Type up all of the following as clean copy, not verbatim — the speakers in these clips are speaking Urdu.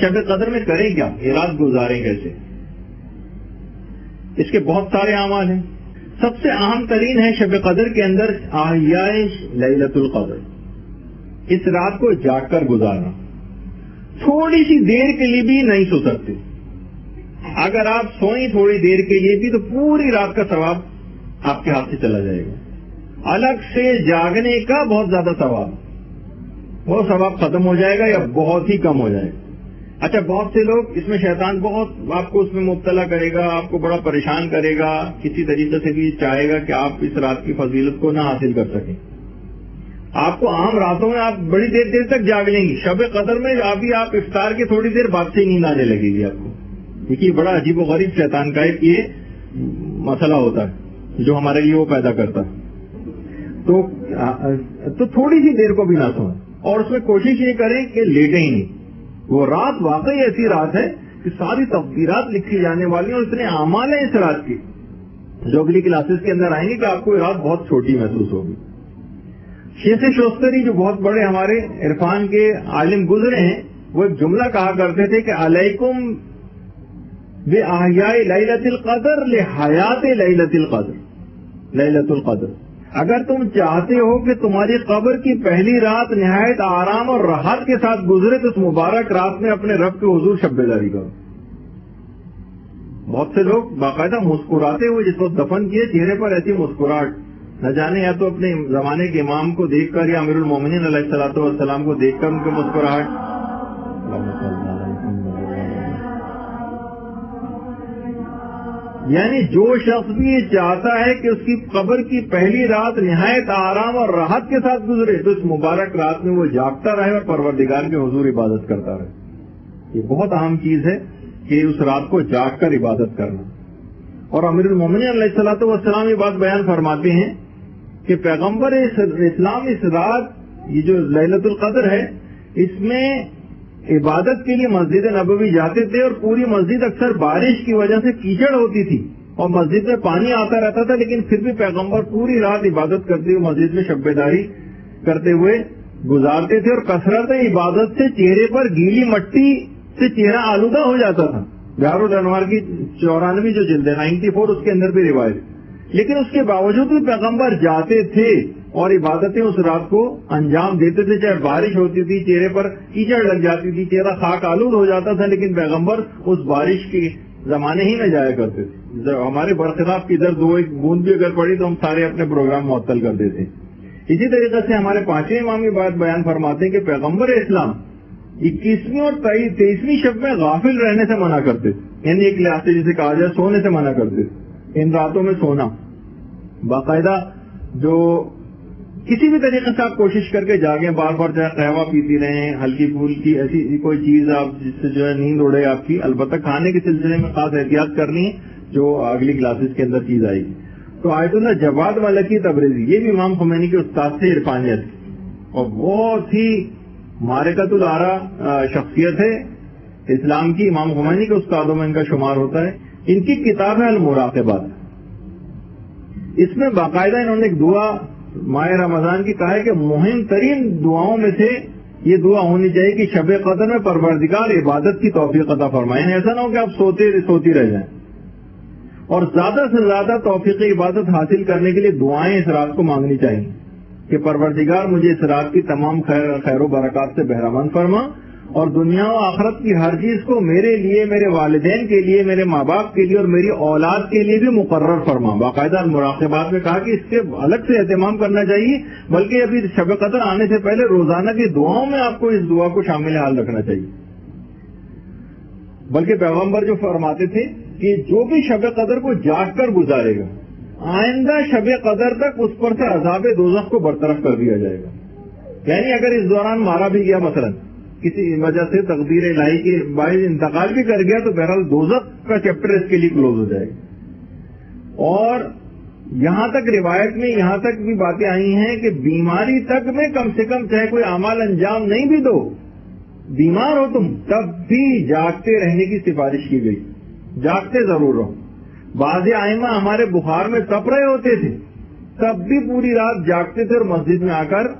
شب قدر میں کریں کیا، یہ رات گزاریں کیسے؟ اس کے بہت سارے اعمال ہیں. سب سے اہم ترین ہے شب قدر کے اندر احیاء لیلۃ القدر، اس رات کو جاگ کر گزارنا. تھوڑی سی دیر کے لیے بھی نہیں سو سکتے. اگر آپ سوئیں تھوڑی دیر کے لیے بھی تو پوری رات کا ثواب آپ کے ہاتھ سے چلا جائے گا. الگ سے جاگنے کا بہت زیادہ ثواب، وہ ثواب ختم ہو جائے گا یا بہت ہی کم ہو جائے گا. اچھا، بہت سے لوگ اس میں شیطان بہت آپ کو اس میں مبتلا کرے گا، آپ کو بڑا پریشان کرے گا، کسی طریقے سے بھی چاہے گا کہ آپ اس رات کی فضیلت کو نہ حاصل کر سکیں. آپ کو عام راتوں میں آپ بڑی دیر دیر تک جاگ لیں گی، شب قدر میں ابھی آپ افطار کے تھوڑی دیر بعد سے نیند آنے لگے گی آپ کو. دیکھیے بڑا عجیب و غریب شیطان کا ایک یہ مسئلہ ہوتا ہے جو ہمارے لیے وہ پیدا کرتا ہے. تو تھوڑی سی دیر کو بھی نہ سوئیں، اور اس میں کوشش یہ کریں کہ لیٹیں ہی نہیں. وہ رات واقعی ایسی رات ہے کہ ساری تقدیرات لکھی جانے والی ہیں، اور اتنے اعمال ہیں اس رات کی جو اگلی کلاسز کے اندر آئیں گے کہ آپ کو یہ رات بہت چھوٹی محسوس ہوگی. شیخ شوستری جو بہت بڑے ہمارے عرفان کے عالم گزرے ہیں، وہ ایک جملہ کہا کرتے تھے کہ علیکم بِأَحْيَاءِ لَيْلَةِ الْقَدْرِ لِحَيَاةِ لَيْلَةِ الْقَدْرِ. اگر تم چاہتے ہو کہ تمہاری قبر کی پہلی رات نہایت آرام اور راحت کے ساتھ گزرے تو اس مبارک رات میں اپنے رب کے حضور شب بیداری کرو. بہت سے لوگ باقاعدہ مسکراتے ہوئے جس وقت دفن کیے، چہرے پر ایسی مسکراہٹ، نہ جانے یا تو اپنے زمانے کے امام کو دیکھ کر یا امیر المومنین علیہ الصلوۃ والسلام کو دیکھ کر ان کی مسکراہٹ. یعنی جو شخص بھی یہ چاہتا ہے کہ اس کی قبر کی پہلی رات نہایت آرام اور راحت کے ساتھ گزرے تو اس مبارک رات میں وہ جاگتا رہے اور پروردگار کے حضور عبادت کرتا رہے. یہ بہت اہم چیز ہے کہ اس رات کو جاگ کر عبادت کرنا. اور امیر المومنین علیہ الصلوۃ والسلام یہ بات بیان فرماتے ہیں کہ پیغمبر اسلام اس رات، یہ جو لیلۃ القدر ہے، اس میں عبادت کے لیے مسجد نبوی جاتے تھے، اور پوری مسجد اکثر بارش کی وجہ سے کیچڑ ہوتی تھی اور مسجد میں پانی آتا رہتا تھا، لیکن پھر بھی پیغمبر پوری رات عبادت کرتے ہوئے مسجد میں شب بیداری کرتے ہوئے گزارتے تھے. اور کثرت عبادت سے چہرے پر گیلی مٹی سے چہرہ آلودہ ہو جاتا تھا. بہار الانوار کی 94 جو جلد ہے 94 اس کے اندر بھی روایت. لیکن اس کے باوجود بھی پیغمبر جاتے تھے اور عبادتیں اس رات کو انجام دیتے تھے، چاہے بارش ہوتی تھی، چہرے پر کیچڑ لگ جاتی تھی، چہرہ خاک آلود ہو جاتا تھا، لیکن پیغمبر اس بارش کے زمانے ہی میں جایا کرتے تھے. ہمارے برخلاف کی ادھر دو ایک بوند بھی اگر پڑی تو ہم سارے اپنے پروگرام معطل کر دیتے. اسی طریقے سے ہمارے پانچویں امام یہ بات بیان فرماتے ہیں کہ پیغمبر اسلام 21ویں اور 23ویں شب میں غافل رہنے سے منع کرتے تھے. یعنی ایک لحاظ سے جسے کہا جائے سونے سے منع کرتے تھے. ان راتوں میں سونا باقاعدہ جو کسی بھی طریقے سے آپ کوشش کر کے جاگیں، بار بار چاہے قہوہ پیتی رہیں، ہلکی پھول کی ایسی کوئی چیز آپ جس سے جو ہے نیند اڑے آپ کی. البتہ کھانے کے سلسلے میں خاص احتیاط کرنی ہے جو اگلی کلاسز کے اندر چیز آئے گی. تو آیت اللہ جواد ملکی تبریزی یہ بھی امام خمینی کے استاد سے عرفانیت اور بہت ہی معرکۃ الآراء شخصیت ہے اسلام کی. امام خمینی کے استادوں میں ان کا شمار ہوتا ہے. ان کی کتاب ہے المراقبات. اس میں باقاعدہ انہوں نے ایک دعا ماہ رمضان کی کہا ہے کہ مہم ترین دعاؤں میں سے یہ دعا ہونی چاہیے کہ شب قدر میں پروردگار عبادت کی توفیق عطا فرمائیں. ایسا نہ ہو کہ آپ سوتی رہ جائیں، اور زیادہ سے زیادہ توفیق عبادت حاصل کرنے کے لیے دعائیں اس رات کو مانگنی چاہیے کہ پروردگار مجھے اس رات کی تمام خیر و برکات سے بہرامند فرما، اور دنیا و آخرت کی ہر چیز کو میرے لیے، میرے والدین کے لیے، میرے ماں باپ کے لیے اور میری اولاد کے لیے بھی مقرر فرما. باقاعدہ مراقبات میں کہا کہ اس کے الگ سے اہتمام کرنا چاہیے، بلکہ ابھی شب قدر آنے سے پہلے روزانہ کی دعاؤں میں آپ کو اس دعا کو شامل حال رکھنا چاہیے. بلکہ پیغمبر جو فرماتے تھے کہ جو بھی شب قدر کو جاگ کر گزارے گا آئندہ شب قدر تک اس پر سے عذاب دوزخ کو برطرف کر دیا جائے گا. یعنی اگر اس دوران مارا بھی گیا، مثلا کسی وجہ سے تقدیر الہی کے باعث انتقال بھی کر گیا، تو بہرحال دوزخ کا چیپٹر اس کے لیے کلوز ہو جائے گا. اور یہاں تک روایت میں یہاں تک بھی باتیں آئی ہیں کہ بیماری تک میں کم سے کم چاہے کوئی اعمال انجام نہیں بھی دو، بیمار ہو تم تب بھی جاگتے رہنے کی سفارش کی گئی. جاگتے ضرور رہو. بعض ائمہ ہمارے بخار میں تپ رہے ہوتے تھے تب بھی پوری رات جاگتے تھے اور مسجد میں آ کر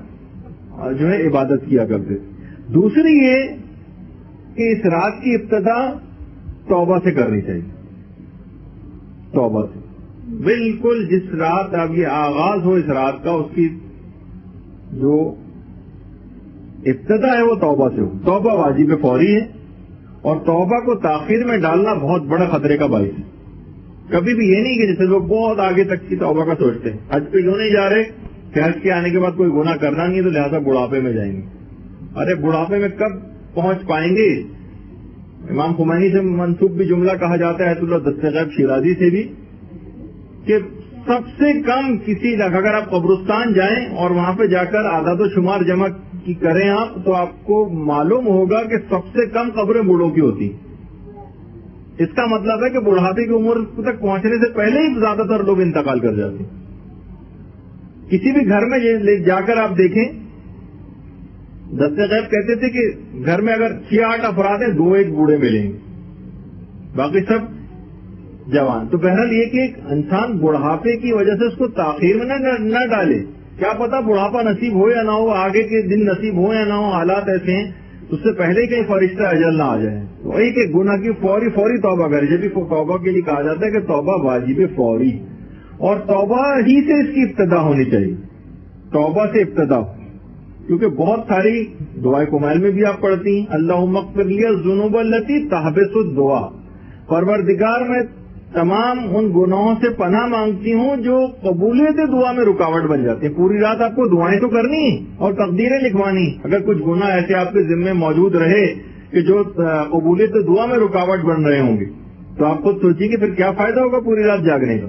جو ہے عبادت کیا کرتے تھے. دوسری یہ کہ اس رات کی ابتدا توبہ سے کرنی چاہیے. توبہ سے بالکل جس رات اب یہ آغاز ہو اس رات کا، اس کی جو ابتدا ہے وہ توبہ سے ہو. توبہ واجب فوری ہے، اور توبہ کو تاخیر میں ڈالنا بہت بڑا خطرے کا باعث ہے. کبھی بھی یہ نہیں کہ جیسے لوگ بہت آگے تک کی توبہ کا سوچتے ہیں، حج پہ کیوں نہیں جا رہے کہ حج کے آنے کے بعد کوئی گناہ کرنا نہیں ہے تو لہذا بڑھاپے میں جائیں گے. ارے بڑھاپے میں کب پہنچ پائیں گے؟ امام خمینی سے منسوب بھی جملہ کہا جاتا ہے ایت اللہ دستغیب شیرازی سے بھی، کہ سب سے کم کسی اگر آپ قبرستان جائیں اور وہاں پہ جا کر اعداد و شمار جمع کی کریں آپ، تو آپ کو معلوم ہوگا کہ سب سے کم قبریں بوڑھوں کی ہوتی. اس کا مطلب ہے کہ بڑھاپے کی عمر تک پہنچنے سے پہلے ہی زیادہ تر لوگ انتقال کر جاتے. کسی بھی گھر میں جا کر آپ دیکھیں، دستغیب کہتے تھے کہ گھر میں اگر 6-8 افراد ہیں، 2-1 بوڑھے ملیں گے، باقی سب جوان. تو بہرحال یہ کہ ایک انسان بڑھاپے کی وجہ سے اس کو تاخیر میں نہ ڈالے. کیا پتا بڑھاپا نصیب ہو یا نہ ہو، آگے کے دن نصیب ہو یا نہ ہو، حالات ایسے ہیں اس سے پہلے کہیں فرشتہ اجل نہ آ جائے. وہی کہ گناہ کی فوری توبہ کرے. جب بھی توبہ کے لیے کہا جاتا ہے کہ توبہ واجب فوری، اور توبہ ہی سے اس کی ابتدا ہونی چاہیے. توبہ سے ابتدا ہو، کیونکہ بہت ساری دعائے کمائل میں بھی آپ پڑھتی ہیں، اللہم اغفر لی الذنوب التی تحبس الدعا، پروردگار میں تمام ان گناہوں سے پناہ مانگتی ہوں جو قبولیت دعا میں رکاوٹ بن جاتے ہیں. پوری رات آپ کو دعائیں تو کرنی ہیں اور تقدیریں لکھوانی. اگر کچھ گناہ ایسے آپ کے ذمے موجود رہے کہ جو قبولیت دعا میں رکاوٹ بن رہے ہوں گے، تو آپ خود سوچیں کہ پھر کیا فائدہ ہوگا پوری رات جاگنے کا.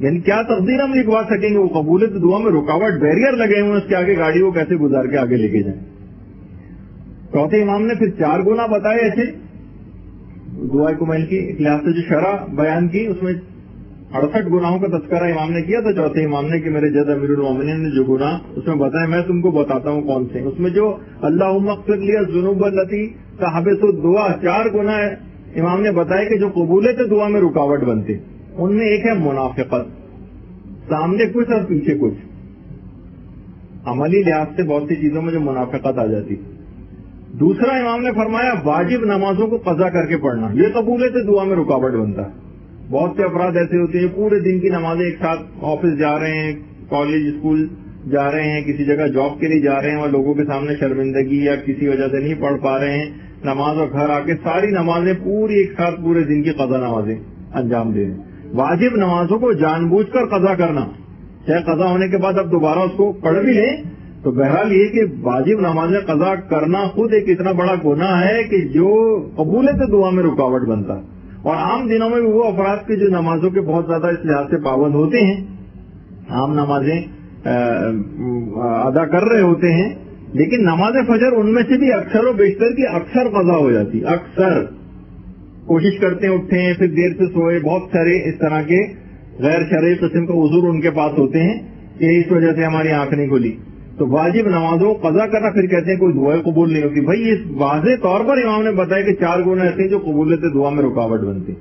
یعنی کیا تقدیر ہم لکھوا سکیں گے؟ وہ قبولیت دعا میں رکاوٹ، بیریئر لگے ہوئے، اس کے آگے گاڑی کو کیسے گزار کے آگے لے کے جائیں. چوتھے امام نے پھر 4 گناہ بتائے ایسے دعائے کمائل کی اخلاص سے جو شرح بیان کی، اس میں 68 گناہوں کا تذکرہ امام نے کیا تھا چوتھے امام نے، کہ میرے جد امیر المومنین نے جو گناہ اس میں بتائے میں تم کو بتاتا ہوں کون سے. اس میں جو اللہم اغفر لی الذنوب التی تحبس الدعا 4 گناہ امام نے بتائے کہ جو قبولیت دعا میں رکاوٹ بنتے. ان میں ایک ہے منافقت، سامنے کچھ اور پیچھے کچھ. عملی لحاظ سے بہت سی چیزوں میں جو منافقت آ جاتی. دوسرا امام نے فرمایا واجب نمازوں کو قضا کر کے پڑھنا، یہ قبولیت دعا میں رکاوٹ بنتا ہے. بہت سے افراد ایسے ہوتے ہیں پورے دن کی نمازیں ایک ساتھ، آفس جا رہے ہیں، کالج اسکول جا رہے ہیں، کسی جگہ جاب کے لیے جا رہے ہیں اور لوگوں کے سامنے شرمندگی یا کسی وجہ سے نہیں پڑھ پا رہے ہیں نماز، اور گھر آ کے ساری نمازیں پوری ایک ساتھ پورے دن کی قضا نمازیں انجام دے رہے ہیں. واجب نمازوں کو جان بوجھ کر قضا کرنا، چاہے قضا ہونے کے بعد اب دوبارہ اس کو پڑھ بھی لیں، تو بہرحال یہ کہ واجب نمازیں قضا کرنا خود ایک اتنا بڑا گناہ ہے کہ جو قبولیت دعا میں رکاوٹ بنتا. اور عام دنوں میں بھی وہ افراد کے جو نمازوں کے بہت زیادہ اس لحاظ سے پابند ہوتے ہیں، عام نمازیں ادا کر رہے ہوتے ہیں، لیکن نماز فجر ان میں سے بھی اکثر و بیشتر کی اکثر قضا ہو جاتی. اکثر کوشش کرتے ہیں اٹھیں پھر دیر سے سوئے، بہت سارے اس طرح کے غیر شرعی قسم کے عذر ان کے پاس ہوتے ہیں کہ اس وجہ سے ہماری آنکھ نہیں کھلی. تو واجب نمازوں قضا کرنا، پھر کہتے ہیں کوئی دعائیں قبول نہیں ہوتی. بھائی اس واضح طور پر امام نے بتایا کہ 4 گناہ ایسے ہیں جو قبولیت دعا میں رکاوٹ بنتے.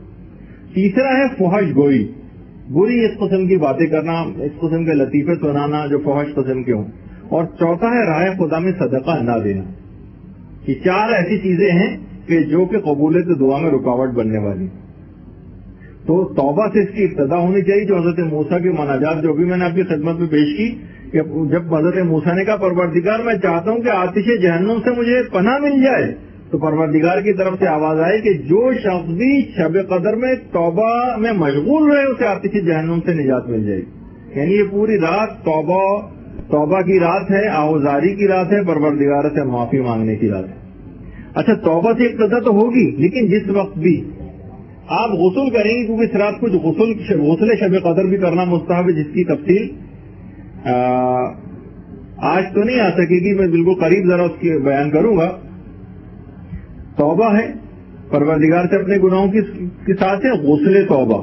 تیسرا ہے فحش گوئی، بری اس قسم کی باتیں کرنا، اس قسم کے لطیفے سنانا جو فحش قسم کے ہوں. اور چوتھا ہے رائے خدا میں صدقہ نہ دینا. یہ 4 ایسی چیزیں ہیں کہ جو کہ قبولیت دعا میں رکاوٹ بننے والی. تو توبہ سے اس کی ابتدا ہونی چاہیے. جو حضرت موسیٰ کی مناجات جو بھی میں نے آپ کی خدمت میں پیش کی، کہ جب حضرت موسیٰ نے کہا پروردگار میں چاہتا ہوں کہ آتش جہنم سے مجھے پناہ مل جائے، تو پروردگار کی طرف سے آواز آئی کہ جو شخص بھی شب قدر میں توبہ میں مشغول رہے اسے آتش جہنم سے نجات مل جائے گی. یعنی یہ پوری رات توبہ کی رات ہے، آوزاری کی رات ہے، پروردگار سے معافی مانگنے کی رات ہے. اچھا توبہ سے ابتدا تو ہوگی، لیکن جس وقت بھی آپ غسل کریں گے، کیونکہ اس رات کچھ غسل شب قدر بھی کرنا مستحب ہے، جس کی تفصیل آج تو نہیں آ سکے گی، میں بالکل قریب ذرا اس کی بیان کروں گا. توبہ ہے پروردگار سے اپنے گناہوں کے ساتھ ہے غسل توبہ.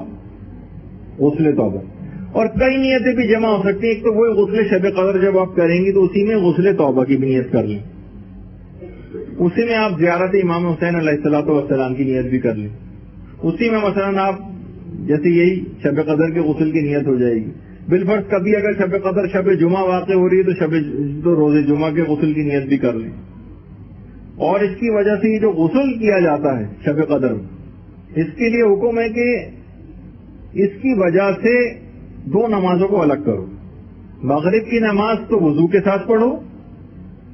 اور کئی نیتیں بھی جمع ہو سکتی ہیں. ایک تو وہ غسل شب قدر جب آپ کریں گی تو اسی میں غسل توبہ کی بھی نیت کر لیں، اسی میں آپ زیارت امام حسین علیہ الصلوۃ والسلام کی نیت بھی کر لیں، اسی میں مثلا آپ جیسے یہی شب قدر کے غسل کی نیت ہو جائے گی. بالفرض کبھی اگر شب قدر شب جمعہ واقع ہو رہی ہے تو روز جمعہ کے غسل کی نیت بھی کر لیں. اور اس کی وجہ سے یہ جو غسل کیا جاتا ہے شب قدر میں، اس کے لیے حکم ہے کہ اس کی وجہ سے 2 نمازوں کو الگ کرو. مغرب کی نماز تو وضو کے ساتھ پڑھو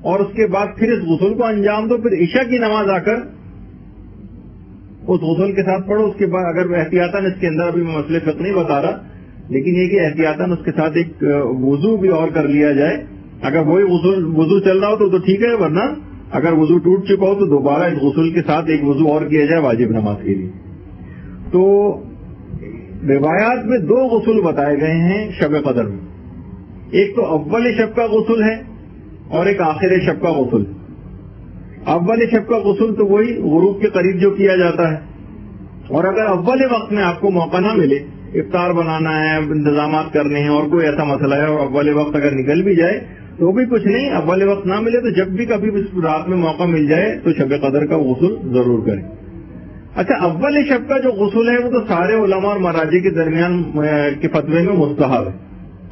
اور اس کے بعد پھر اس غسل کو انجام دو. پھر عشاء کی نماز آ کر اس غسل کے ساتھ پڑھو. اس کے بعد اگر احتیاطاً اس کے اندر ابھی میں مسئلے فقہ نہیں بتا رہا، لیکن یہ کہ احتیاطاً اس کے ساتھ ایک وضو بھی اور کر لیا جائے. اگر وہی وضو چل رہا ہو تو ٹھیک ہے، ورنہ اگر وضو ٹوٹ چکا ہو تو دوبارہ اس غسل کے ساتھ ایک وضو اور کیا جائے واجب نماز کے لیے. تو روایات میں 2 غسل بتائے گئے ہیں شب قدر میں. ایک تو اول شب کا غسل ہے اور ایک آخر شب کا غسل. اول شب کا غسل تو وہی غروب کے قریب جو کیا جاتا ہے، اور اگر اول وقت میں آپ کو موقع نہ ملے، افطار بنانا ہے، انتظامات کرنے ہیں اور کوئی ایسا مسئلہ ہے اور اول وقت اگر نکل بھی جائے تو بھی کچھ نہیں، اول وقت نہ ملے تو جب بھی کبھی رات میں موقع مل جائے تو شب قدر کا غسل ضرور کریں. اچھا، اول شب کا جو غسل ہے وہ تو سارے علماء اور مراجع کے درمیان کے فتوے میں مستحب ہے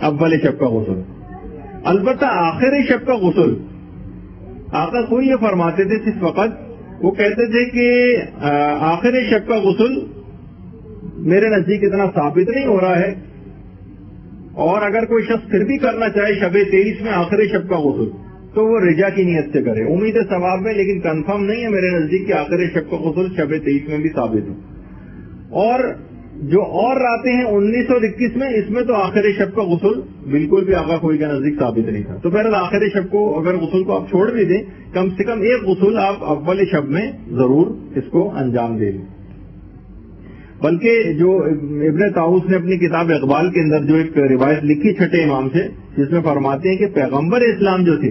اول شب کا غسل. البتہ آخر شب کا غسل آقا خود یہ فرماتے تھے اس وقت، وہ کہتے تھے کہ آخر شب کا غسل میرے نزدیک اتنا ثابت نہیں ہو رہا ہے، اور اگر کوئی شخص پھر بھی کرنا چاہے شب 23 میں آخر شب کا غسل تو وہ رجا کی نیت سے کرے. امید ہے ثواب میں، لیکن کنفرم نہیں ہے میرے نزدیک کہ آخر شب کا غسل شب 23 میں بھی ثابت ہو. اور جو اور راتیں ہیں 19 اور 21 میں، اس میں تو آخر شب کا غسل بالکل بھی آقا کوئی کے نزدیک ثابت نہیں تھا. تو بہرحال آخر شب کو اگر غسل کو آپ چھوڑ بھی دیں، کم سے کم ایک غسل آپ اول شب میں ضرور اس کو انجام دے دیں. بلکہ جو ابن طاؤس نے اپنی کتاب اقبال کے اندر جو ایک روایت لکھی چھٹے امام سے، جس میں فرماتے ہیں کہ پیغمبر اسلام جو تھے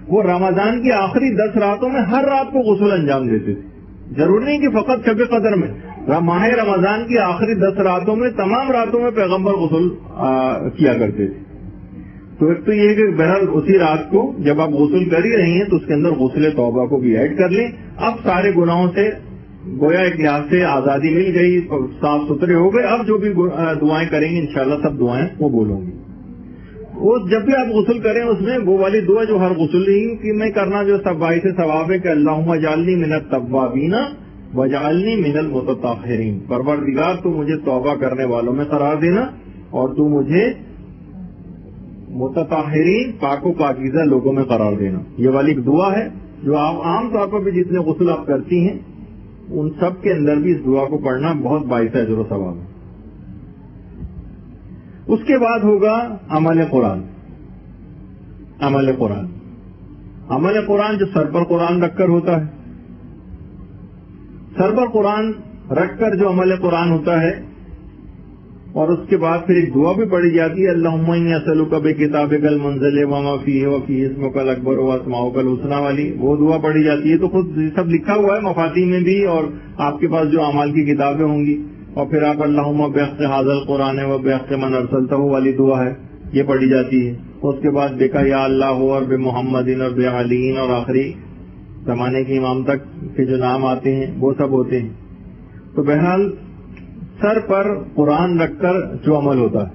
وہ رمضان کی آخری 10 راتوں میں ہر رات کو غسل انجام دیتے تھے. ضروری نہیں کہ فقط شب قدر میں، ماہ رمضان کی آخری 10 راتوں میں تمام راتوں میں پیغمبر غسل کیا کرتے تھے. تو ایک تو یہ کہ بہرحال اسی رات کو جب آپ غسل کر ہی رہی ہیں تو اس کے اندر غسل توبہ کو بھی ایڈ کر لیں. اب سارے گناہوں سے گویا ایک لحاظ سے آزادی مل گئی، صاف ستھرے ہو گئے. اب جو بھی دعائیں کریں گے انشاءاللہ سب دعائیں وہ بولوں گی. وہ جب بھی آپ غسل کریں اس میں وہ والی دعا جو ہر غسل کی میں کرنا جو سب باعث ثواب ہے کہ اللہم اجعلنی من التوابین واجعلنی من المتطہرین. پروردگار تو مجھے توبہ کرنے والوں میں قرار دینا اور تو مجھے متطہرین پاک و پاکیزہ لوگوں میں قرار دینا. یہ والی ایک دعا ہے جو آپ عام طور پر بھی جتنے غسل آپ کرتی ہیں ان سب کے اندر بھی اس دعا کو پڑھنا بہت باعث اجر و ثواب ہے. اس کے بعد ہوگا عمل قرآن. عمل قرآن عمل قرآن جو سر پر قرآن رکھ کر ہوتا ہے. سر پر قرآن رکھ کر جو عمل قرآن ہوتا ہے، اور اس کے بعد پھر ایک دعا بھی پڑھی جاتی ہے، اللہم انی اسألک بکتابک المنزل وما فیہ وفیہ اسمک الاکبر واسماؤک الحسنی والی وہ دعا پڑھی جاتی ہے. تو خود سب لکھا ہوا ہے مفاتیح میں بھی، اور آپ کے پاس جو اعمال کی کتابیں ہوں گی. اور پھر آپ اللہم بحق ھذا القرآن و بحق من ارسلتہ والی دعا ہے، یہ پڑھی جاتی ہے. اس کے بعد بکا یا اللہ اور بے محمد اور بے علی اور آخری زمانے کے امام تک کے جو نام آتے ہیں وہ سب ہوتے ہیں. تو بہرحال سر پر قرآن رکھ کر جو عمل ہوتا ہے،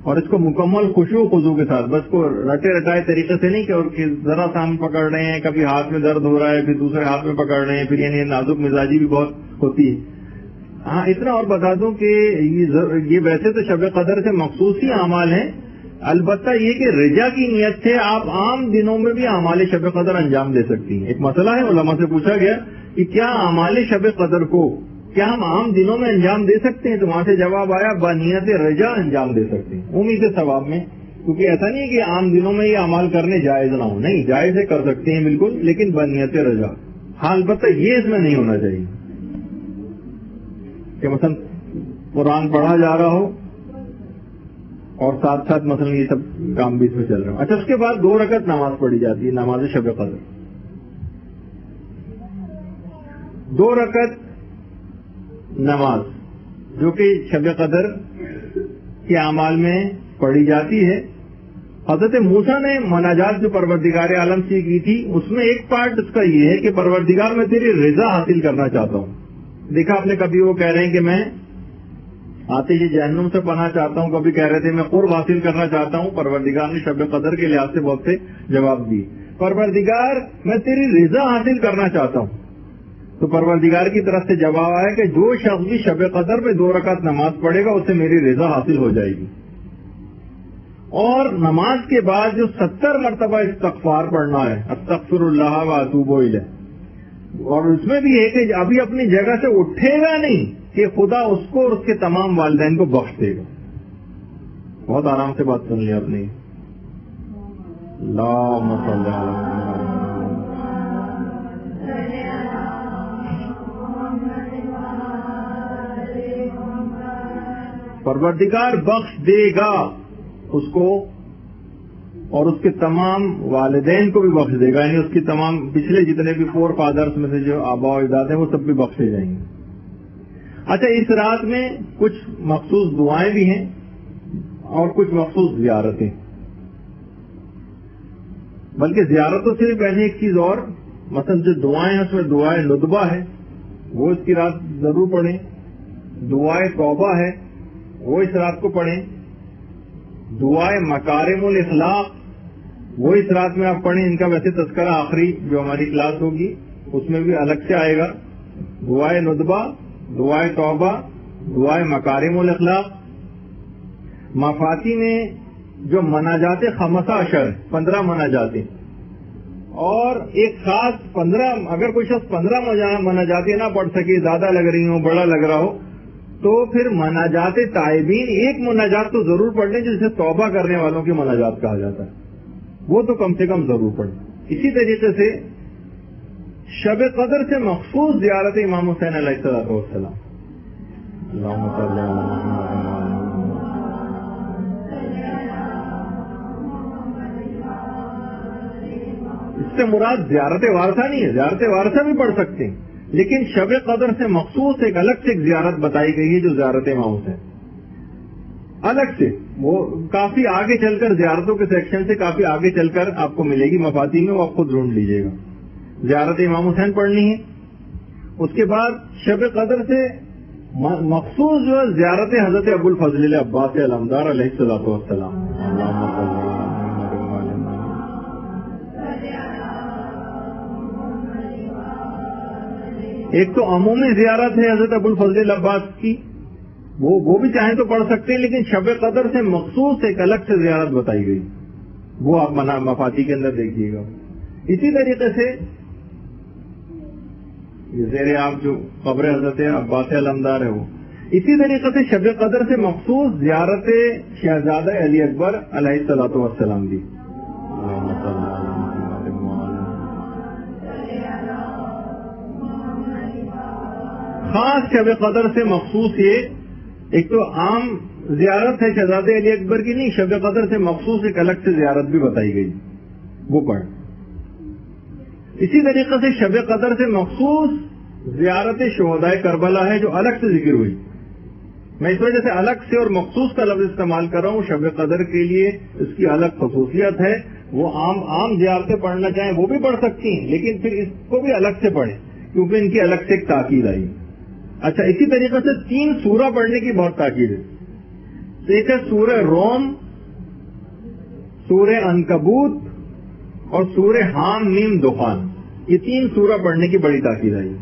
اور اس کو مکمل خشوع خضوع کے ساتھ، بس کو رٹے رٹائے طریقے سے نہیں کہ ذرا سا ہم پکڑ رہے ہیں، کبھی ہاتھ میں درد ہو رہا ہے پھر دوسرے ہاتھ میں پکڑ رہے ہیں، پھر یعنی نازک مزاجی بھی بہت ہوتی ہے. ہاں اتنا اور بتا دوں کہ یہ ویسے تو شب قدر سے مخصوص ہی اعمال ہیں، البتہ یہ کہ رجا کی نیت سے آپ عام دنوں میں بھی اعمال شب قدر انجام دے سکتی ہیں. ایک مسئلہ ہے، علماء سے پوچھا گیا کہ کیا اعمال شب قدر کو کیا ہم عام دنوں میں انجام دے سکتے ہیں؟ تو وہاں سے جواب آیا بنیت رجا انجام دے سکتے ہیں، امید ثواب میں. کیونکہ ایسا نہیں ہے کہ عام دنوں میں یہ اعمال کرنے جائز نہ ہو، نہیں، جائز ہے، کر سکتے ہیں بالکل، لیکن بنیت رجا. ہاں البتہ یہ اس میں نہیں ہونا چاہیے کہ مثلا قرآن پڑھا جا رہا ہو اور ساتھ ساتھ مثلا یہ سب کام بھی اس میں چل رہا ہو. اچھا، اس کے بعد 2 رکعت نماز پڑھی جاتی ہے، نماز شب قدر. 2 رکعت نماز جو کہ شب قدر کے اعمال میں پڑھی جاتی ہے. حضرت موسیٰ نے مناجات جو پروردگار عالم سے کی تھی، اس میں ایک پارٹ اس کا یہ ہے کہ پروردگار میں تیری رضا حاصل کرنا چاہتا ہوں. دیکھا آپ نے کبھی وہ کہہ رہے ہیں کہ میں آتش جہنم سے پناہ چاہتا ہوں، کبھی کہہ رہے تھے میں قرب حاصل کرنا چاہتا ہوں. پروردگار نے شب قدر کے لحاظ سے بہت سے جواب دیے. پروردگار میں تیری رضا حاصل کرنا چاہتا ہوں. تو پروردگار کی طرف سے جواب آیا کہ جو شخص بھی شب قدر میں 2 رکعت نماز پڑھے گا اسے میری رضا حاصل ہو جائے گی. اور نماز کے بعد جو 70 مرتبہ استغفار پڑھنا ہے، استغفر اللہ و اتوب الیہ، اور اس میں بھی ہے کہ ابھی اپنی جگہ سے اٹھے گا نہیں کہ خدا اس کو اور اس کے تمام والدین کو بخش دے گا. بہت آرام سے بات سن لی آپ نے. اللہم صلی علی محمد. پروردگار بخش دے گا اس کو اور اس کے تمام والدین کو بھی بخش دے گا، یعنی اس کی تمام پچھلے جتنے بھی 4 فادرز میں سے جو آبا و اجداد ہیں وہ سب بھی بخشے جائیں گے. اچھا، اس رات میں کچھ مخصوص دعائیں بھی ہیں اور کچھ مخصوص زیارتیں. بلکہ زیارتوں سے بھی پہلے ایک چیز اور، مثلا جو دعائیں ہیں اس میں دعائے ندبہ ہے، وہ اس کی رات ضرور پڑھیں. دعائے توبہ ہے، وہ اس رات کو پڑھیں. دعائے مکارم الاخلاق وہ اس رات میں آپ پڑھیں. ان کا ویسے تذکرہ آخری جو ہماری کلاس ہوگی اس میں بھی الگ سے آئے گا. دعائے ندبہ، دعائے توبہ، دعائے مکارم الاخلاق. مفاتی میں جو مناجات 15 15 مناجاتیں، اور ایک خاص 15، اگر کوئی شخص 15 مناجاتیں نہ پڑھ سکے، زیادہ لگ رہی ہوں، بڑا لگ رہا ہو، تو پھر مناجات تائبین ایک مناجات تو ضرور پڑھ لیں جسے توبہ کرنے والوں کی مناجات کہا جاتا ہے، وہ تو کم سے کم ضرور پڑھیں. اسی طریقے سے شب قدر سے مخصوص زیارت امام حسین علیہ السلام. اللہم صلی علی محمد. اس سے مراد زیارت وارثہ نہیں ہے، زیارت وارثہ بھی پڑھ سکتے ہیں، لیکن شب قدر سے مخصوص ایک الگ سے ایک زیارت بتائی گئی ہے جو زیارت امام حسین. الگ سے وہ کافی آگے چل کر زیارتوں کے سیکشن سے کافی آگے چل کر آپ کو ملے گی مفاتی میں، وہ آپ خود ڈھونڈ لیجیے گا. زیارت امام حسین پڑھنی ہے. اس کے بعد شب قدر سے مخصوص جو ہے زیارت حضرت ابو الفضل عباس علمدار علیہ السلام. ایک تو عمومی زیارت ہے حضرت ابو الفضل عباس کی، وہ بھی چاہیں تو پڑھ سکتے ہیں، لیکن شب قدر سے مخصوص ایک الگ سے زیارت بتائی گئی، وہ آپ مفاتی کے اندر دیکھیے گا. اسی طریقے سے زیر آپ جو قبر حضرت عباس علمدار ہے وہ، اسی طریقے سے شب قدر سے مخصوص زیارت شہزادہ علی اکبر علیہ السلام دی. خاص شب قدر سے مخصوص یہ ایک تو عام زیارت ہے شہزادہ علی اکبر کی نہیں، شب قدر سے مخصوص ایک الگ سے زیارت بھی بتائی گئی، وہ پڑھ. اسی طریقے سے شب قدر سے مخصوص زیارت شہداء کربلا ہے جو الگ سے ذکر ہوئی. میں اس وجہ سے الگ سے اور مخصوص کا لفظ استعمال کر رہا ہوں. شب قدر کے لیے اس کی الگ خصوصیت ہے. وہ عام زیارتیں پڑھنا چاہیں وہ بھی پڑھ سکتی ہیں، لیکن پھر اس کو بھی الگ سے پڑھیں کیونکہ ان کی الگ سے ایک تاکید آئی. اچھا، اسی طریقے سے 3 سورہ پڑھنے کی بہت تاکید ہے. ایک ہے سورہ روم، سورہ عنکبوت اور سورہ حام میم دخان. یہ 3 سورہ پڑھنے کی بڑی تاکید آئی.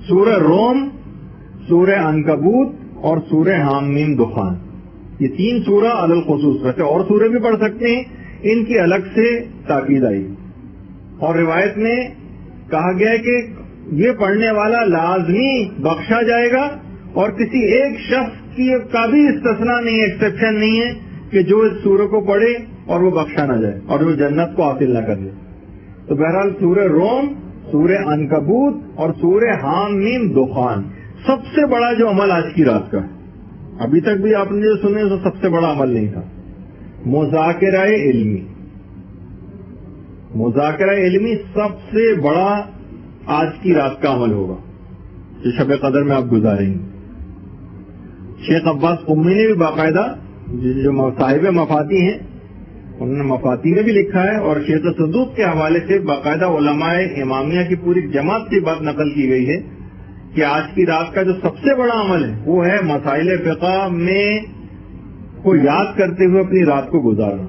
سورہ روم، سورہ عنکبوت اور سورہ حام میم دخان، یہ 3 سورہ علی الخصوص. ویسے اور سورے بھی پڑھ سکتے ہیں، ان کی الگ سے تاکید آئی. اور روایت میں کہا گیا ہے کہ یہ پڑھنے والا لازمی بخشا جائے گا، اور کسی ایک شخص کی کا بھی استثناء نہیں ہے، ایکسیپشن نہیں ہے کہ جو اس سورہ کو پڑھے اور وہ بخشا نہ جائے اور وہ جنت کو حاصل نہ کر لے. تو بہرحال سورہ روم، سورہ عنکبوت اور سورہ حام میم دخان سب سے بڑا جو عمل آج کی رات کا ہے. ابھی تک بھی آپ نے جو سنے وہ سب سے بڑا عمل نہیں تھا. مذاکرہ علمی، مذاکرہ علمی سب سے بڑا آج کی رات کا عمل ہوگا جو شب قدر میں آپ گزاریں گے. شیخ عباس قمی نے بھی باقاعدہ جو صاحب مفاتی ہیں انہوں نے مفاتی میں بھی لکھا ہے، اور شیخ صدوق کے حوالے سے باقاعدہ علماء امامیہ کی پوری جماعت سے بات نقل کی گئی ہے کہ آج کی رات کا جو سب سے بڑا عمل ہے وہ ہے مسائل فقہ میں کو یاد کرتے ہوئے اپنی رات کو گزارنا.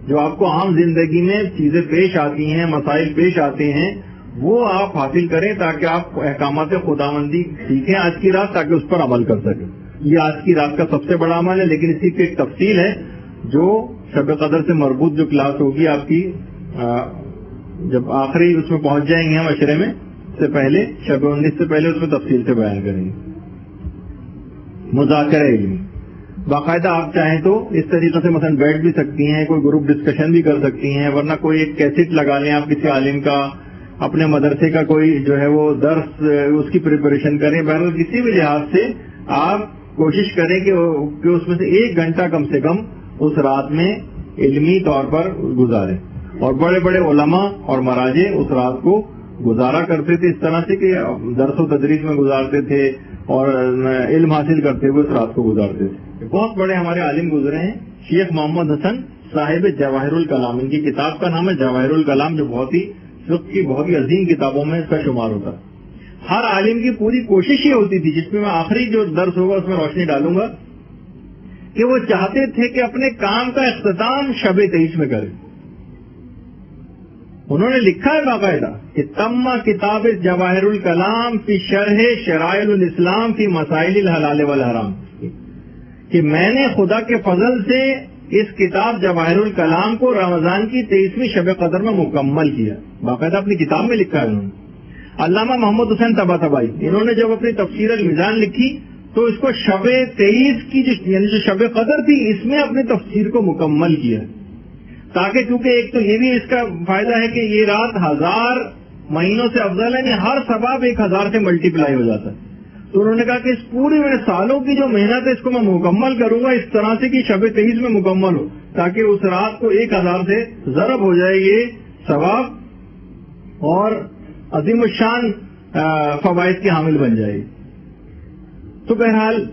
جو آپ کو عام زندگی میں چیزیں پیش آتی ہیں، مسائل پیش آتے ہیں، وہ آپ حاصل کریں تاکہ آپ احکامات خداوندی سیکھیں آج کی رات، تاکہ اس پر عمل کر سکیں. یہ آج کی رات کا سب سے بڑا عمل ہے. لیکن اسی کی ایک تفصیل ہے جو شب قدر سے مربوط جو کلاس ہوگی آپ کی، جب آخری اس میں پہنچ جائیں گے ہم عشرے میں سے پہلے، شب 19 سے پہلے اس میں تفصیل سے بیان کریں گے. مذاکرہ علمی باقاعدہ آپ چاہیں تو اس طریقے سے مثلا بیٹھ بھی سکتی ہیں، کوئی گروپ ڈسکشن بھی کر سکتی ہیں، ورنہ کوئی ایک کیسٹ لگا لیں آپ کسی عالم کا، اپنے مدرسے کا کوئی جو ہے وہ درس اس کی پریپریشن کریں. بہرحال کسی بھی لحاظ سے آپ کوشش کریں کہ اس میں سے 1 گھنٹہ کم سے کم اس رات میں علمی طور پر گزاریں. اور بڑے بڑے علماء اور مراجع اس رات کو گزارا کرتے تھے اس طرح سے کہ درس و تدریس میں گزارتے تھے اور علم حاصل کرتے ہوئے اس رات کو گزارتے تھے. بہت بڑے ہمارے عالم گزرے ہیں. شیخ محمد حسن صاحب جواہر الکلام، ان کی کتاب کا نام ہے جواہر الکلام، جو بہت ہی فقہ کی بہت ہی عظیم کتابوں میں اس کا شمار ہوتا ہے. ہر عالم کی پوری کوشش یہ ہوتی تھی، جس میں میں آخری جو درس ہوگا اس میں روشنی ڈالوں گا، کہ وہ چاہتے تھے کہ اپنے کام کا اختتام شب 23 میں کریں. انہوں نے لکھا ہے باقاعدہ کہ تم کتاب جواہر الکلام فی شرح شرائع الاسلام فی مسائل الحلال والحرام، کہ میں نے خدا کے فضل سے اس کتاب جواہر الکلام کو رمضان کی 23ویں شب قدر میں مکمل کیا. باقاعدہ اپنی کتاب میں لکھا ہے انہوں نے. علامہ محمد حسین طباطبائی، انہوں نے جب اپنی تفسیر المیزان لکھی تو اس کو شب 23 کی یعنی جو شب قدر تھی اس میں اپنی تفسیر کو مکمل کیا، تاکہ کیونکہ ایک تو یہ بھی اس کا فائدہ ہے کہ یہ رات 1000 مہینوں سے افضل ہے، یعنی ہر ثواب 1000 سے ملٹی پلائی ہو جاتا ہے. تو انہوں نے کہا کہ اس پوری میرے سالوں کی جو محنت ہے اس کو میں مکمل کروں گا اس طرح سے کہ شب 23 میں مکمل ہو، تاکہ اس رات کو 1000 سے ضرب ہو جائے یہ ثواب اور عظیم الشان فوائد کی حامل بن جائے گی. تو بہرحال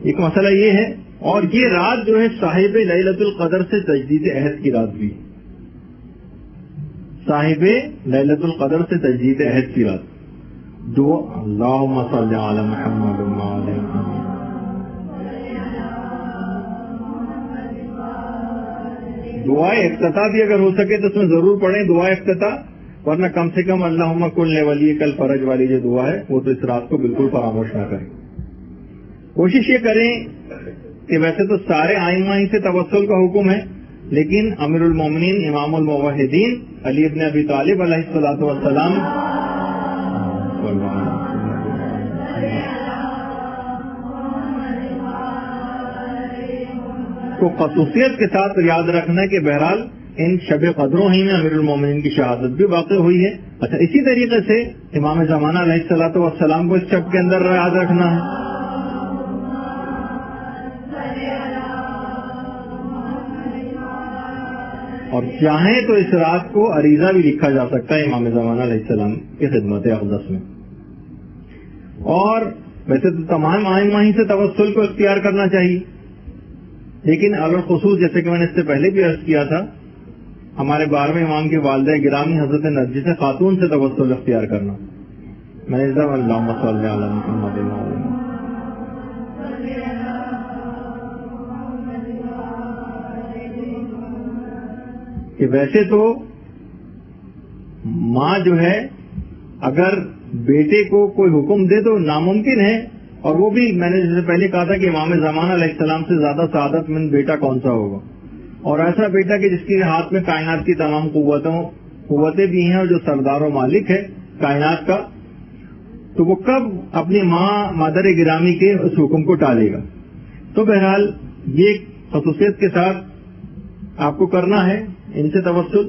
ایک مسئلہ یہ ہے. اور یہ رات جو ہے صاحب لیلۃ القدر سے تجدید عہد کی رات بھی، صاحب لیلۃ القدر سے تجدید عہد کی رات. دعا اللہم صل علی محمد وعلی محمد. دعائے افتتاح بھی اگر ہو سکے تو اس میں ضرور پڑھیں دعائے افتتاح، ورنہ کم سے کم اللہم کل ولی کل فرج والی جو دعا ہے وہ تو اس رات کو بالکل فراموش نہ کریں. کوشش یہ کریں کہ ویسے تو سارے آئمہ ہی سے توسل کا حکم ہے، لیکن امیر المومنین امام الموحدین علی ابن ابی طالب علیہ الصلوۃ والسلام کو خصوصیت کے ساتھ یاد رکھنا ہے کہ بہرحال ان شب قدروں ہی میں امیر المومنین کی شہادت بھی واقع ہوئی ہے. اچھا، اسی طریقے سے امام زمانہ علیہ الصلوۃ والسلام کو اس شب کے اندر یاد رکھنا ہے. اور چاہیں تو اس رات کو عریضہ بھی لکھا جا سکتا ہے امام زمانہ علیہ السلام کی خدمت اقدس میں. اور ویسے تو تمام آئمہ ہی سے توسل کو اختیار کرنا چاہیے، لیکن الخصوص جیسے کہ میں نے اس سے پہلے بھی عرض کیا تھا، ہمارے 12ویں امام کے والدہ گرامی حضرت نرجس خاتون سے توسل اختیار کرنا. میں نے اللہم صلی علی محمد وعلی محمد. کہ ویسے تو ماں جو ہے اگر بیٹے کو کوئی حکم دے تو ناممکن ہے، اور وہ بھی میں نے جیسے پہلے کہا تھا کہ امام زمانہ علیہ السلام سے زیادہ سعادت مند بیٹا کون سا ہوگا، اور ایسا بیٹا کہ جس کے ہاتھ میں کائنات کی تمام قوتیں بھی ہیں اور جو سردار و مالک ہے کائنات کا، تو وہ کب اپنی ماں مادر گرامی کے اس حکم کو ٹالے گا. تو بہرحال یہ خصوصیت کے ساتھ آپ کو کرنا ہے ان سے توسل.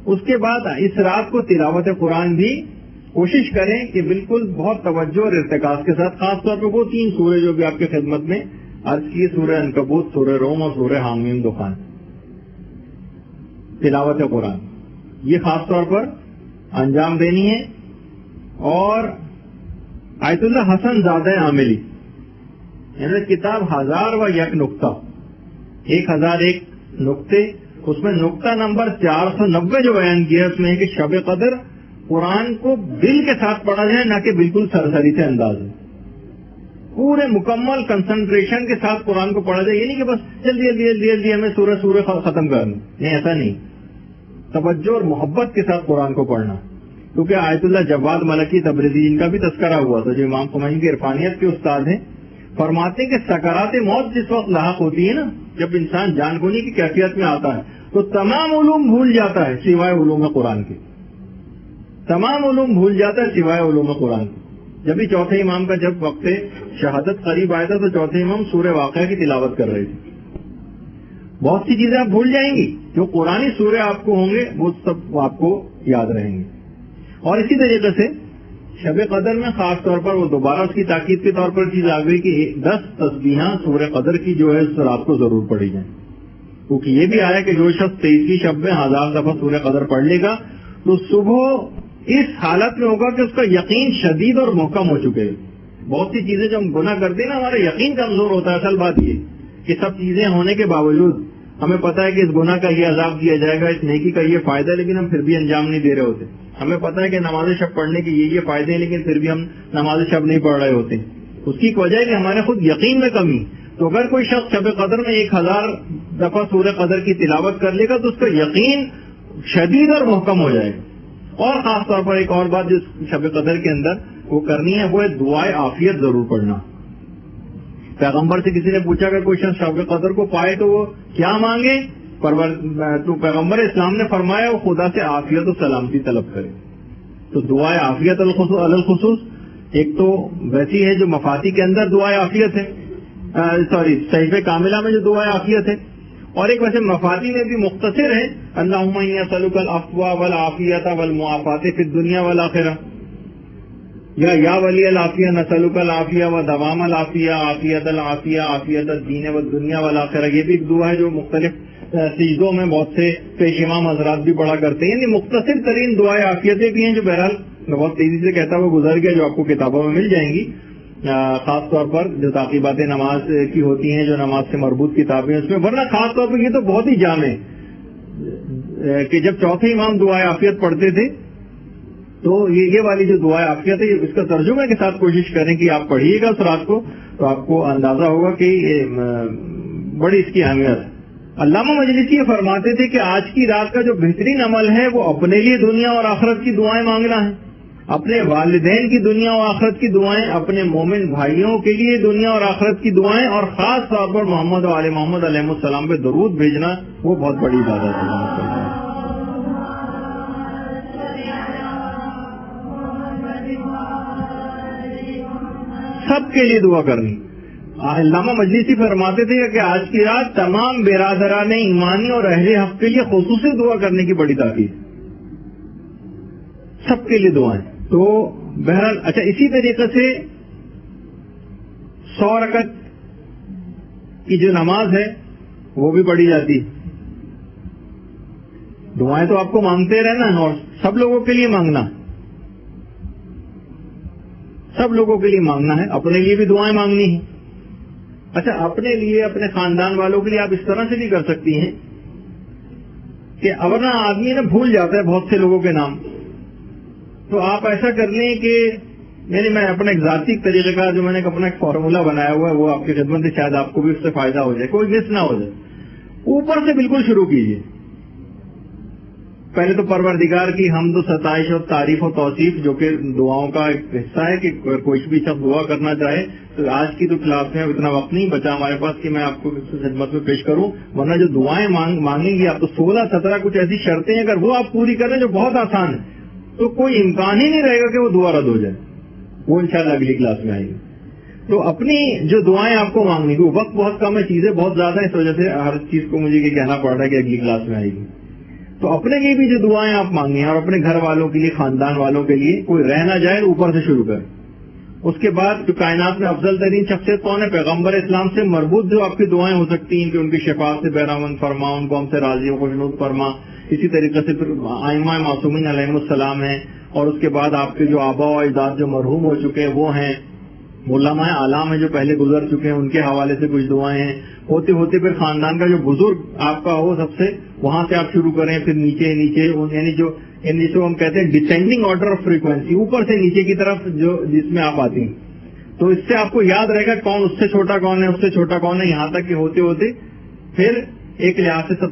اس کے بعد اس رات کو تلاوت قرآن بھی کوشش کریں کہ بالکل بہت توجہ اور ارتکاز کے ساتھ، خاص طور پہ وہ 3 سورے جو بھی آپ کی خدمت میں عرض کی، سورہ عنکبوت، سورہ روم اور سورہ حامیم دخان. تلاوت قرآن یہ خاص طور پر انجام دینی ہے. اور آیت اللہ حسن زادہ عاملی یعنی کتاب 1001 نقطہ، 1001 نقطے، اس میں نقطہ نمبر 490 جو بیان کیا ہے اس میں ہے کہ شب قدر قرآن کو دل کے ساتھ پڑھا جائے، نہ کہ بالکل سرسری سے انداز ہے. پورے مکمل کنسنٹریشن کے ساتھ قرآن کو پڑھا جائے. یہ نہیں کہ بس جلدی جلدی جلدی جلدی ہمیں سورہ ختم کرنا, نہیں, ایسا نہیں. توجہ اور محبت کے ساتھ قرآن کو پڑھنا. کیونکہ آیت اللہ جواد ملکی تبریزی جن کا بھی تذکرہ ہوا تھا, جو امام خمینی کی عرفانیت کے استاد ہیں, فرماتے ہیں کہ سکرات موت جس وقت لاحق ہوتی ہے نا, جب انسان جان گونی کی کیفیت میں آتا ہے تو تمام علوم بھول جاتا ہے سوائے علوم قرآن کے. تمام علوم بھول جاتا ہے سوائے علوم قرآن کے. جب ہی چوتھے امام کا جب وقت شہادت قریب آیا تھا تو چوتھے امام سورہ واقعہ کی تلاوت کر رہے تھے. بہت سی چیزیں آپ بھول جائیں گی, جو قرآنی سورے آپ کو ہوں گے وہ سب آپ کو یاد رہیں گے. اور اسی طریقے سے شب قدر میں خاص طور پر وہ دوبارہ اس کی تاکید کے طور پر چیز آ گئی کہ 10 تسبیحاں سورہ قدر کی جو ہے اس رات کو ضرور پڑھی جائیں. کیونکہ یہ بھی آیا کہ جو شخص 23ویں شب میں 1000 دفعہ سورہ قدر پڑھ لے گا تو صبح اس حالت میں ہوگا کہ اس کا یقین شدید اور محکم ہو چکے. بہت سی چیزیں جو ہم گناہ کرتے ہیں نا, ہمارا یقین کمزور ہوتا ہے. اصل بات یہ کہ سب چیزیں ہونے کے باوجود ہمیں پتا ہے کہ اس گناہ کا یہ عذاب دیا جائے گا, اس نیکی کا یہ فائدہ ہے, لیکن ہم پھر بھی انجام نہیں دے رہے ہوتے. ہمیں پتا ہے کہ نماز شب پڑھنے کے یہ فائدے ہیں, لیکن پھر بھی ہم نماز شب نہیں پڑھ رہے ہوتے. اس کی ایک وجہ ہے کہ ہمارے خود یقین میں کمی. تو اگر کوئی شخص شب قدر میں 1000 دفعہ سورہ قدر کی تلاوت کر لے گا تو اس کا یقین شدید اور محکم ہو جائے گا. اور خاص طور پر ایک اور بات جو شب قدر کے اندر وہ کرنی ہے وہ ہے دعائے عافیت ضرور پڑھنا. پیغمبر سے کسی نے پوچھا کہ کوئی شخص شب قدر کو پائے تو وہ کیا مانگے, تو پیغمبر اسلام نے فرمایا وہ خدا سے عافیت و سلامتی طلب کرے. تو دعائے عافیت الخصوص ایک تو ویسی ہے جو مفاتی کے اندر دعائے عافیت ہے, صحیفہ کاملہ میں جو دعائے عافیت ہے, اور ایک ویسے مفاتی میں بھی مختصر ہے, اللہم انی اسألک العفو والعافیت والمعافات فی الدنیا والآخرہ, یا ولی العافیہ نسألک العافیہ و دوام العافیہ عافیت العافیہ عافیت الدین والدنیا والآخرہ. یہ بھی ایک دعا ہے جو مختلف سجدوں میں بہت سے پیش امام حضرات بھی پڑھا کرتے ہیں. یعنی مختصر ترین دعائیں عافیتیں بھی ہیں جو بہرحال میں بہت تیزی سے کہتا ہوا گزر گیا, جو آپ کو کتابوں میں مل جائیں گی. خاص طور پر جو تعقیبات نماز کی ہوتی ہیں, جو نماز سے مربوط کتابیں اس میں, ورنہ خاص طور پر یہ تو بہت ہی جامع کہ جب چوتھے امام دعائے عافیت پڑھتے تھے تو یہ والی جو دعائے عافیت ہے اس کا ترجمہ کے ساتھ کوشش کریں کہ آپ پڑھیے گا اس رات کو تو آپ کو اندازہ ہوگا کہ بڑی اس کی اہمیت ہے. علامہ مجلسی یہ فرماتے تھے کہ آج کی رات کا جو بہترین عمل ہے وہ اپنے لیے دنیا اور آخرت کی دعائیں مانگنا ہے, اپنے والدین کی دنیا اور آخرت کی دعائیں, اپنے مومن بھائیوں کے لیے دنیا اور آخرت کی دعائیں, اور خاص طور پر محمد و آل محمد علیہ السلام پہ درود بھیجنا وہ بہت بڑی عبادت ہے. سب کے لیے دعا کرنی. علامہ مجلسی فرماتے تھے کہ آج کی رات تمام برادران ایمانی اور اہل حق کے لیے خصوصی دعا کرنے کی بڑی تاکید, سب کے لیے دعائیں. تو بہرحال اچھا, اسی طریقے سے 100 رکعت کی جو نماز ہے وہ بھی پڑھی جاتی. دعائیں تو آپ کو مانگتے رہنا ہے, اور سب لوگوں کے لیے مانگنا, سب لوگوں کے لیے مانگنا ہے, اپنے لیے بھی دعائیں مانگنی ہیں. اچھا, اپنے لیے اپنے خاندان والوں کے لیے آپ اس طرح سے بھی کر سکتی ہیں کہ ورنہ آدمی نا بھول جاتا ہے بہت سے لوگوں کے نام. تو آپ ایسا کر لیں کہ یعنی میں اپنا ایک ذاتی طریقے کا جو میں نے اپنا ایک فارمولا بنایا ہوا ہے وہ آپ کی خدمت سے شاید آپ کو بھی اس سے فائدہ ہو جائے, کوئی مس نہ ہو جائے. اوپر سے بالکل شروع کیجیے. پہلے تو پروردگار کی حمد و ستائش اور تعریف و توصیف جو کہ دعاؤں کا ایک حصہ ہے کہ کوئی بھی شخص دعا کرنا چاہے تو آج کی تو کلاس میں اتنا وقت نہیں بچا ہمارے پاس کہ میں آپ کو خدمت میں پیش کروں, ورنہ جو دعائیں مانگیں گی آپ تو 16-17 کچھ ایسی شرطیں ہیں, اگر وہ آپ پوری کریں جو بہت آسان ہے تو کوئی امکان ہی نہیں رہے گا کہ وہ دعا رد ہو جائے. وہ انشاءاللہ اگلی کلاس میں آئے گی. تو اپنی جو دعائیں آپ کو مانگنی کی, وقت بہت کم ہے, چیزیں بہت زیادہ ہیں, اس وجہ سے ہر چیز کو مجھے یہ کہنا پڑ رہا ہے کہ اگلی کلاس میں آئے گی. تو اپنے لیے بھی جو دعائیں آپ مانگیں اور اپنے گھر والوں کے لیے, خاندان والوں کے لیے, کوئی رہ نہ جائے, اوپر سے شروع کریں. اس کے بعد جو کائنات میں افضل ترین شخصیت کون ہے, پیغمبر اسلام سے مربوط جو آپ کی دعائیں ہو سکتی ہیں کہ ان کی شفاعت سے بہرامند فرما, ان کو ہم سے راضی و خوشنود فرما. اسی طریقے سے پھر ائمہ معصومین علیہ السلام ہیں, اور اس کے بعد آپ کے جو آبا و اجداد جو مرحوم ہو چکے ہیں وہ ہیں, علماء اعلام ہیں جو پہلے گزر چکے ہیں, ان کے حوالے سے کچھ دعائیں ہیں. ہوتے ہوتے پھر خاندان کا جو بزرگ آپ کا ہو سب سے, وہاں سے آپ شروع کریں, پھر نیچے یعنی جو ہم کہتے ہیں ڈسینڈنگ آرڈر آف فریکوینسی, اوپر سے نیچے کی طرف جو جس میں آپ آتی ہیں. تو اس سے آپ کو یاد رہے گا کون اس سے چھوٹا کون ہے، اس سے چھوٹا کون ہے، یہاں تک کہ ہوتے ہوتے پھر ایک لحاظ سے سب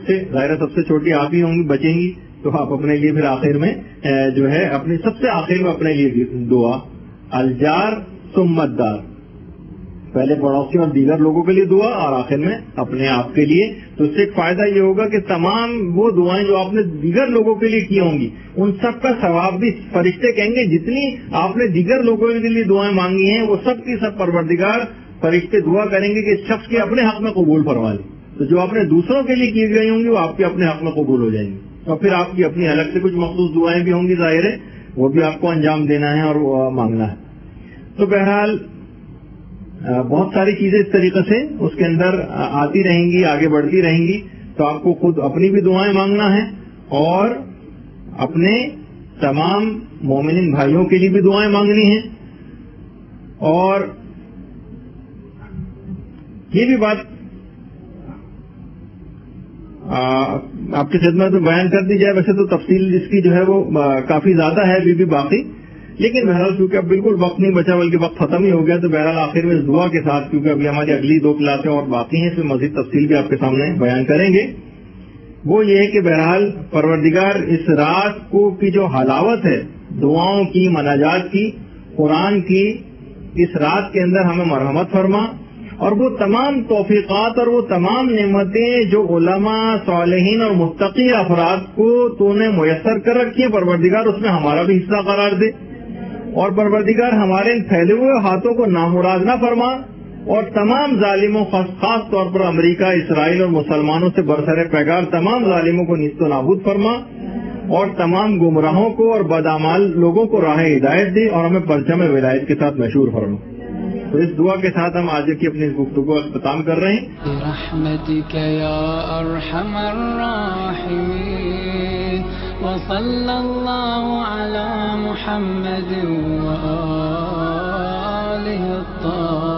سے چھوٹی آپ ہی ہوں گی، بچیں گی، تو آپ اپنے لیے پھر آخر میں جو ہے اپنی سب سے آخر میں اپنے لیے دعا، الجار ثم الدار، پہلے پڑوسی اور دیگر لوگوں کے لیے دعا اور آخر میں اپنے آپ کے لیے. تو اس سے ایک فائدہ یہ ہوگا کہ تمام وہ دعائیں جو آپ نے دیگر لوگوں کے لیے کی ہوں گی ان سب کا ثواب بھی فرشتے کہیں گے جتنی آپ نے دیگر لوگوں کے لیے دعائیں مانگی ہیں وہ سب کی سب پروردگار فرشتے دعا کریں گے کہ اس شخص کے اپنے حق میں قبول فرما لیں. تو جو آپ نے دوسروں کے لیے کی گئی ہوں گی وہ آپ کے اپنے حق میں قبول ہو جائیں گی، اور پھر آپ کی اپنی الگ سے کچھ مخصوص دعائیں بھی ہوں گی، ظاہر ہے وہ بھی آپ کو انجام دینا ہے اور وہ مانگنا ہے. تو بہرحال بہت ساری چیزیں اس طریقے سے اس کے اندر آتی رہیں گی، آگے بڑھتی رہیں گی. تو آپ کو خود اپنی بھی دعائیں مانگنا ہے اور اپنے تمام مومنین بھائیوں کے لیے بھی دعائیں مانگنی ہیں. اور یہ بھی بات آپ کی خدمت میں بیان کر دی جائے، ویسے تو تفصیل جس کی جو ہے وہ کافی زیادہ ہے بھی باقی، لیکن بہرحال چونکہ اب بالکل وقت نہیں بچا بلکہ وقت ختم ہی ہو گیا، تو بہرحال آخر میں اس دعا کے ساتھ، کیونکہ ابھی ہماری اگلی 2 کلاسیں اور باقی ہیں، اس میں مزید تفصیل بھی آپ کے سامنے بیان کریں گے. وہ یہ ہے کہ بہرحال پروردگار اس رات کو کی جو حلاوت ہے دعاؤں کی، مناجات کی، قرآن کی، اس رات کے اندر ہمیں مرحمت فرما، اور وہ تمام توفیقات اور وہ تمام نعمتیں جو علماء، صالحین اور متقی افراد کو تو نے میسر کر رکھی ہیں، پروردگار اس میں ہمارا بھی حصہ قرار دے، اور پروردگار ہمارے ان پھیلے ہوئے ہاتھوں کو نامراد نہ فرما، اور تمام ظالموں، خاص طور پر امریکہ، اسرائیل اور مسلمانوں سے برسر پیکار تمام ظالموں کو نیست و نابود فرما، اور تمام گمراہوں کو اور بدعمال لوگوں کو راہ ہدایت دے، اور ہمیں پرچم ولایت کے ساتھ مشہور فرما. تو اس دعا کے ساتھ ہم آج کی اپنی گفتگو کو اختتام کر رہے ہیں. برحمتک یا ارحم الراحمین وصلی اللہ علی محمد وآلہ الطاہرین.